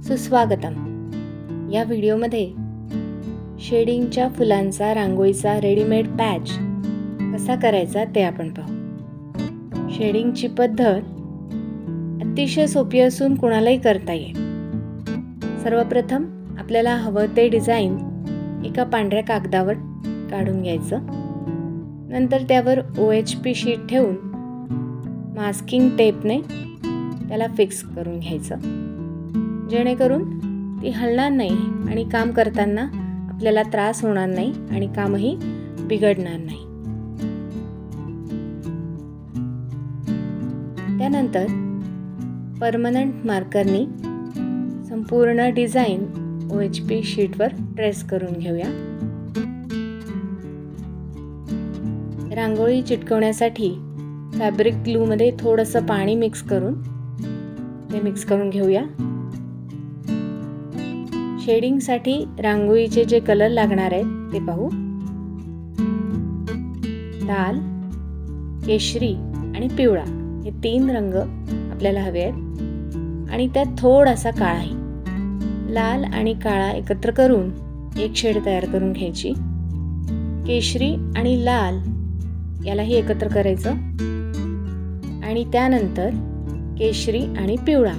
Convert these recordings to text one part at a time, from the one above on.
सुस्वागतम। या व्हिडिओमध्ये शेडिंगच्या फुलांचा रांगोळीचा रेडीमेड पॅच कसा करायचा ते आपण पाहू। शेडिंगची पद्धत अतिशय सोपी असून कोणालाही करता येईल। सर्वप्रथम आपल्याला हवं ते डिझाइन एका पांढऱ्या कागदावर काढून घ्यायचं। नंतर त्यावर OHP शीट ठेवून मास्किंग टेपने त्याला फिक्स करून घ्यायचं, जेणेकरून ती हलणार नाही आणि काम करताना आपल्याला त्रास होणार नाही आणि कामही बिघडणार नाही। त्यानंतर परमनंट मार्करनी संपूर्ण डिझाइन OHP शीटवर ट्रेस करून घेऊया। रांगोळी चिटकवण्यासाठी फॅब्रिक ग्लू मध्ये थोडंसं पाणी मिक्स करून घेऊया। शेडिंगसाठी रांगोळीचे जे कलर लागणार आहेत ते पाहू। लाल, केशरी आणि पिवळा हे 3 रंग आपल्याला हवे आहेत आणि त्यात थोडासा काळाही। लाल आणि काळा एकत्र करून एक शेड तयार करून घ्यायची। केशरी आणि लाल यालाही एकत्र करायचं आणि त्यानंतर केशरी आणि पिवळा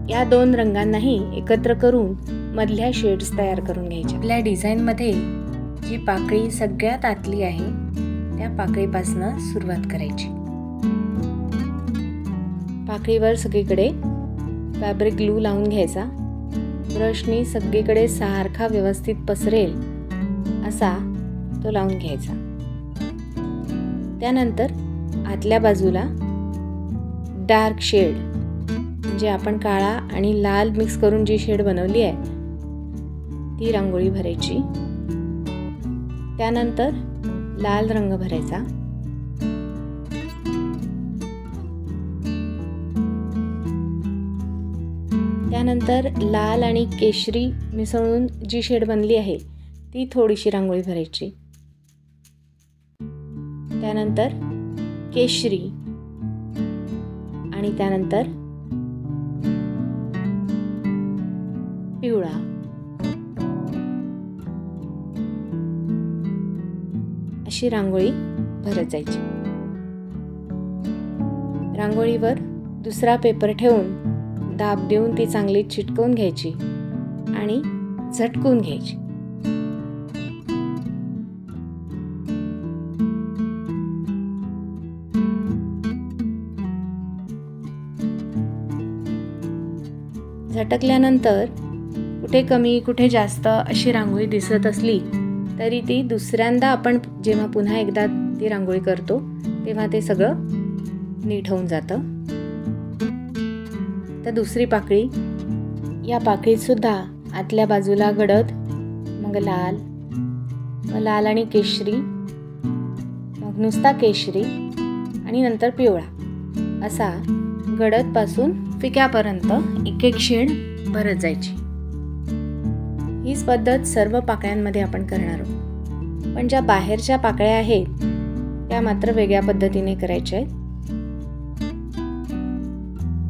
या 2 रंगांनाही एकत्र करून मधल्या शेड्स तयार करून घ्यायच्या। आपल्या डिझाइन मध्ये जी पाकळी सगळ्यात आतली आहे त्या पाकळीपासून सुरुवात करायची। पाकळीवर सगळीकडे फॅब्रिक ग्लू लावून घ्यायचा। ब्रशनी सगळीकडे सारखा व्यवस्थित पसरेल असा तो लावून घ्यायचा। त्यानंतर आतल्या बाजूला डार्क शेड म्हणजे आपण काळा आणि लाल मिक्स करून जी शेड बनवली आहे ती रांगोळी भरायची। त्यानंतर लाल रंग भरायचा। त्यानंतर लाल आणि केशरी मिसळून जी शेड बनली आहे ती थोडीशी रांगोळी भरायची। त्यानंतर केशरी आणि त्यानंतर पिवळा अशी रांगोळी भरत जायची। रांगोळीवर दुसरा पेपर ठेवून दाब देऊन ती चांगली चिटकवून घ्यायची आणि झटकून घ्यायची। झटकल्यानंतर कुठे कमी कुठे जास्त अशी रांगोळी दिसत असली तरी ती दुसऱ्यांदा आपण जेव्हा पुन्हा एकदा ती रांगोळी करतो तेव्हा ते सगळं नीट होऊन जातं। तर दुसरी पाकळी, या पाकळीत सुद्धा आतल्या बाजूला गडद, मग लाल, मग लाल आणि केशरी, मग नुसता केशरी आणि नंतर पिवळा असा गडद पासून फिक्यापर्यंत एक एक शेड भरत जायची। हीच पद्धत सर्व पाकळ्यांमध्ये आपण करणार आहोत, पण ज्या बाहेरच्या पाकळ्या आहेत त्या मात्र वेगळ्या पद्धतीने करायच्या आहेत।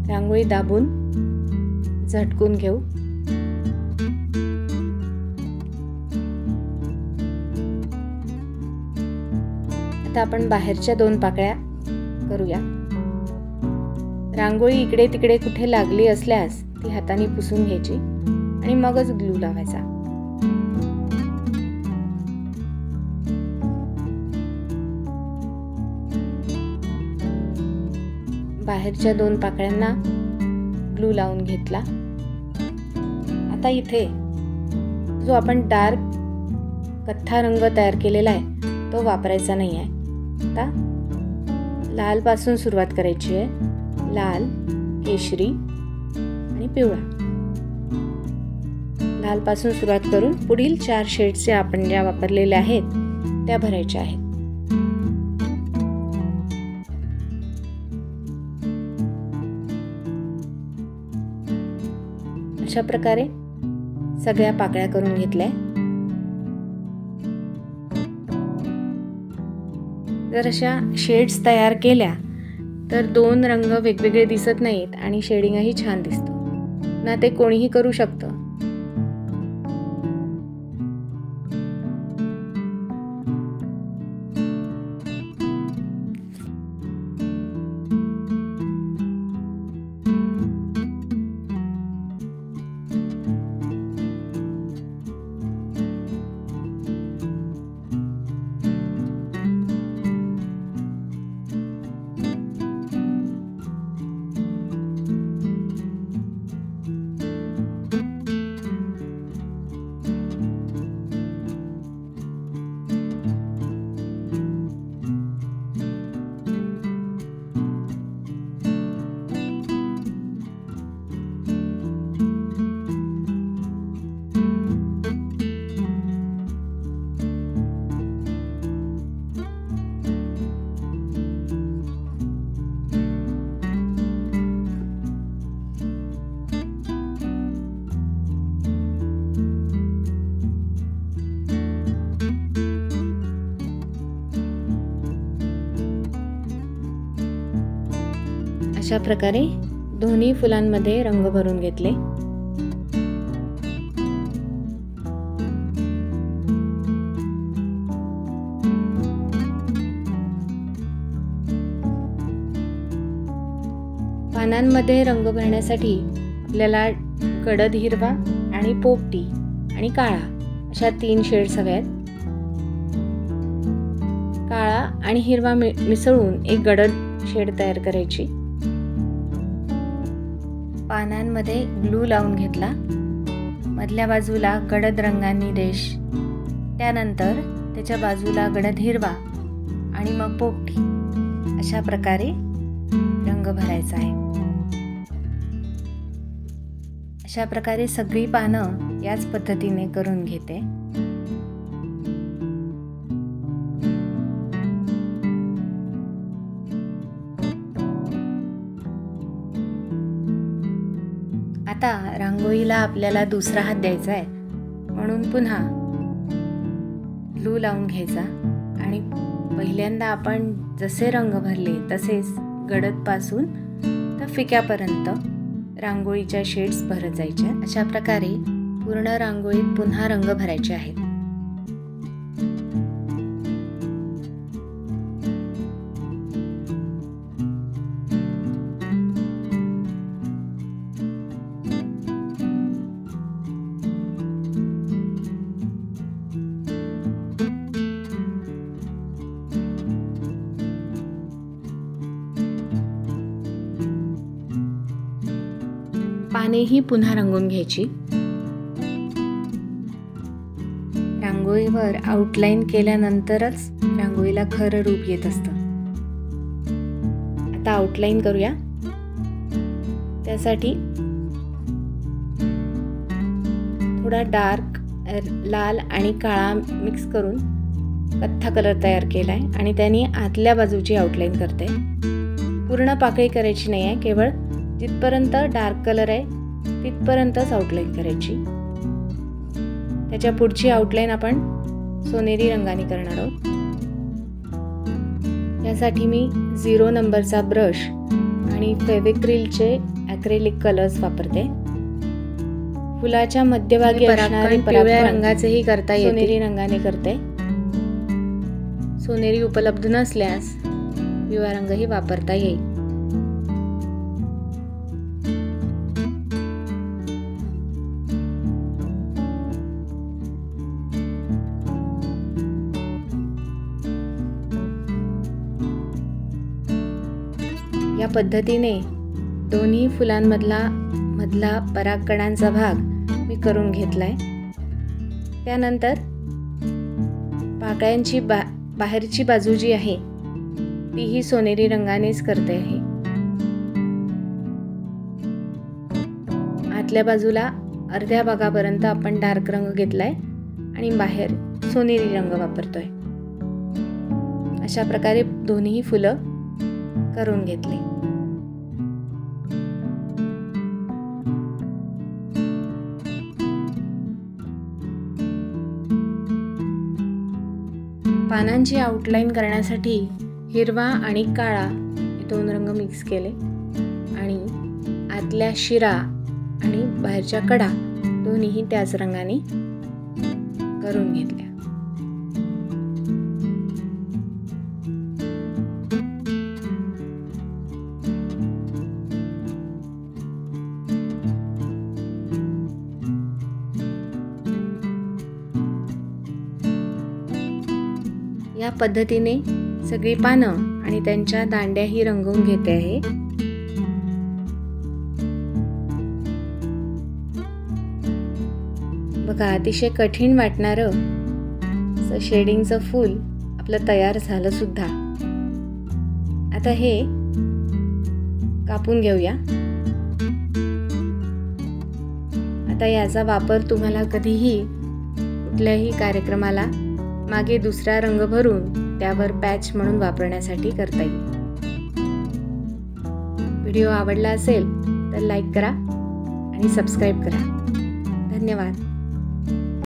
रांगोळी दाबून झटकून घेऊ। आता आपण बाहेरच्या 2 पाकळ्या करूया। रांगोळी इकडे तिकडे कुठे लागली असल्यास ती हाताने पुसून घ्यायची आणि मगच ग्लू लावायचा। बाहेरच्या 2 पाकळ्यांना ग्लू लावून घेतला। आता इथे जो आपण डार्क कथ्था रंग तयार केलेला आहे तो वापरायचा नाही आहे। आता लाल पासून सुरुवात करायची आहे। लाल, केशरी आणि पिवळा। लाल पासून सुरुवात करून पुढील 4 शेड्स आपण ज्या वापरलेल्या आहेत त्या भरायच्या आहेत। अशा प्रकारे सगळ्या पाकळ्या करून घेतल्या। जर अशा शेड्स तयार केल्या तर 2 रंग वेगवेगळे दिसत नाहीत आणि शेडिंगही छान दिसतं। पुन्हा ते कोणीही करू शकतं. अशा प्रकारे दोन्ही फुलांमध्ये रंग भरून घेतले. पानांमध्ये रंग भरण्यासाठी आपल्याला गडद हिरवा आणि पोपटी आणि काळा अशा 3 शेड्स हव्यात. काळा आणि हिरवा मिसळून एक गडद शेड तयार करायची. पानांमध्ये ग्लू लावून घेतला. मधल्या बाजूला गडद रंगांनी रेष, त्यानंतर त्याच्या बाजूला गडद हिरवा आणि मग पोपटी अशा प्रकारे रंग भरायचा आहे. अशा प्रकारे सगळी पानं याच पद्धतीने करून घेते. आता रांगोळीला आपल्याला दुसरा हात द्यायचा आहे, म्हणून पुन्हा ग्लू लावून घ्यायचा आणि पहिल्यांदा आपण जसे रंग भरले तसेच गडदपासून तर फिक्यापर्यंत रांगोळीच्या शेड्स भरत जायच्या. अशा प्रकारे पूर्ण रांगोळीत पुन्हा रंग भरायचे आहेत. पानेही पुन्हा रंगवून घ्यायची. रांगोळीवर आउटलाईन केल्यानंतरच रांगोळीला खरं रूप येत असतं. आता आउटलाईन करूया. त्यासाठी थोडा डार्क लाल आणि काळा मिक्स करून कथ्था कलर तयार केलाय आणि त्याने आतल्या बाजूची आउटलाईन करते. पूर्ण पाकळी करायची नाही आहे, केवळ जिथपर्यंत डार्क कलर आहे तिथपर्यंतच आउटलाईन करायची. त्याच्या पुढची आउटलाईन आपण सोनेरी रंगाने करणार आहोत. यासाठी मी 0 नंबरचा ब्रश आणि फेविक्रिलचे ॲक्रेलिक कलर्स वापरते. फुलाच्या मध्यभागी असणारे पिवळ्या रंगाचेही करता येते, सोनेरी रंगाने करते. सोनेरी उपलब्ध नसल्यास पिवळा रंगही वापरता येईल. या पद्धतीने दोन्ही फुलांमधला परागकणांचा भाग मी करून घेतलाय. त्यानंतर पाकळ्यांची बाहेरची बाजू जी आहे तीही सोनेरी रंगानेच करते आहे. आतल्या बाजूला अर्ध्या भागापर्यंत आपण डार्क रंग घेतलाय आणि बाहेर सोनेरी रंग वापरतोय. अशा प्रकारे दोन्ही फुलं करून घेतली. पानांची आउटलाईन करण्यासाठी हिरवा आणि काळा हे 2 रंग मिक्स केले आणि आतल्या शिरा आणि बाहेरच्या कडा दोन्हीही त्याच रंगाने करून घेतल्या. या पद्धतीने सगळी पानं आणि त्यांच्या दांड्याही रंगवून घेते आहे. बघा, अतिशय कठीण वाटणारं असं शेडिंगचं फूल आपलं तयार झालं सुद्धा. आता हे कापून घेऊया. आता याचा वापर तुम्हाला कधीही कुठल्याही कार्यक्रमाला मागे दुसरा रंग भरून त्यावर पॅच म्हणून वापरण्यासाठी करता येईल. व्हिडिओ आवडला असेल तर लाईक करा आणि सबस्क्राईब करा. धन्यवाद.